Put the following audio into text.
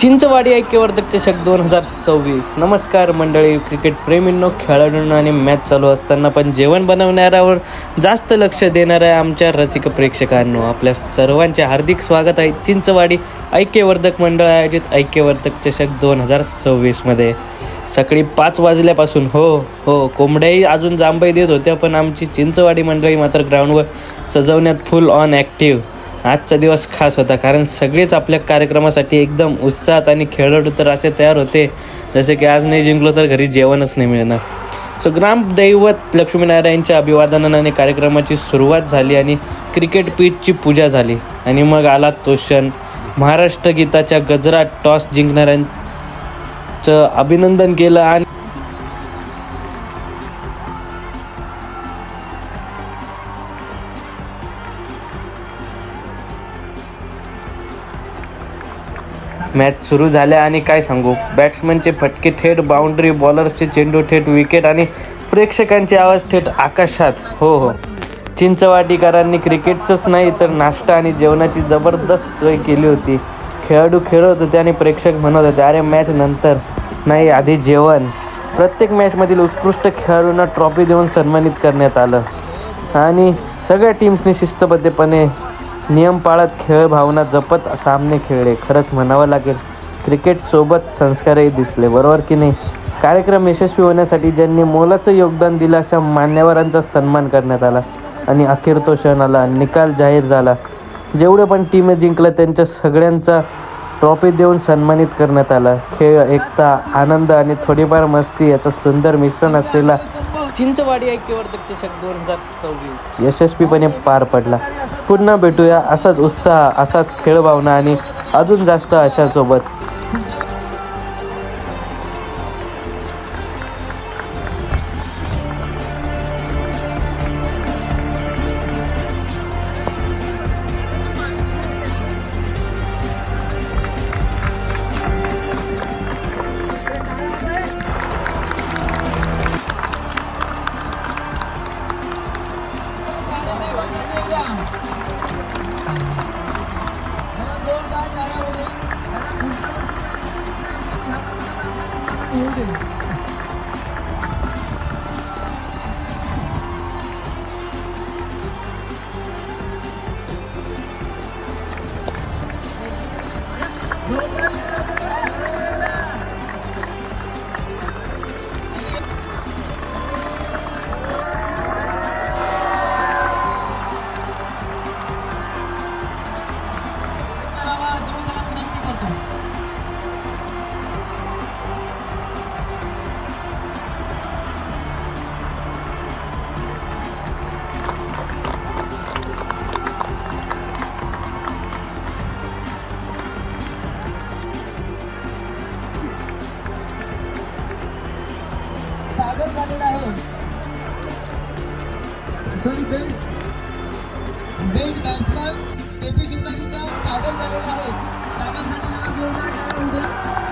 चिंचवाडी ऐक्यवर्धक चषक 2026. नमस्कार मंडळी, क्रिकेट प्रेमींनो. खेळाडूंना आणि मॅच चालू असताना पण जेवण बनवणाऱ्यावर जास्त लक्ष देणाऱ्या आमच्या रसिक प्रेक्षकांनो, आपल्या सर्वांचे हार्दिक स्वागत आहे चिंचवाडी ऐक्यवर्धक मंडळ आयोजित ऐक्यवर्धक चषक 2026मध्ये. सकाळी 5 वाजल्यापासून कोंबड्याही अजून जांभई देत होत्या, पण आमची चिंचवाडी मंडळी मात्र ग्राउंडवर सजवण्यात फुल ऑन ॲक्टिव्ह. आजचा दिवस खास होता, कारण सगळेच आपल्या कार्यक्रमासाठी एकदम उत्साहात आणि खेळाडू तर असे तयार होते जसे की आज नाही जिंकलो तर घरी जेवणच नाही मिळणार. सो ग्रामदैवत लक्ष्मीनारायणच्या अभिवादनाने कार्यक्रमाची सुरुवात झाली आणि क्रिकेट पिचची पूजा झाली. आणि मग आला तो क्षण, महाराष्ट्र गीताच्या गजरात टॉस जिंकणाऱ्यांचं अभिनंदन केलं आणि मॅच सुरू झाल्या आणि काय सांगू, बॅट्समनचे फटके थेट बाउंड्री, बॉलर्सचे चेंडू थेट विकेट आणि प्रेक्षकांचे आवाज थेट आकाशात. चिंचवाडीकरांनी क्रिकेटचंच नाही तर नाश्ता आणि जेवणाची जबरदस्त सोय केली होती. खेळाडू खेळत होते आणि प्रेक्षक म्हणत होते, अरे मॅच नंतर नाही, आधी जेवण. प्रत्येक मॅचमधील उत्कृष्ट खेळाडूंना ट्रॉफी देऊन सन्मानित करण्यात आलं आणि सगळ्या टीम्सनी शिस्तबद्धपणे नियम पाळत खेळ भावना जपत सामने खेळले. खरंच म्हणावं लागेल, क्रिकेटसोबत संस्कारही दिसले, बरोबर की नाही. कार्यक्रम यशस्वी होण्यासाठी ज्यांनी मोलाचं योगदान दिलं अशा मान्यवरांचा सन्मान करण्यात आला आणि अखेर तो क्षण आला, निकाल जाहीर झाला. जेवढे पण टीम जिंकलं त्यांच्या सगळ्यांचा ट्रॉफी देऊन सन्मानित करण्यात आला. खेळ, एकता, आनंद आणि थोडीफार मस्ती याचं सुंदर मिश्रण असलेला चिंचवाडी ऐक्यवर्धक चषक 2026 यशस्वीपणे पार पडला. पुन्हा भेटूया असाच उत्साह, असाच खेळ भावना आणि अजून जास्त आशासोबत. सादर झालेला आहे. बेस्ट बॅट्समन केपी शिवराजीचा सादर झालेला आहे. त्यासाठी मला जोरदार टाळ्या होऊ द्या.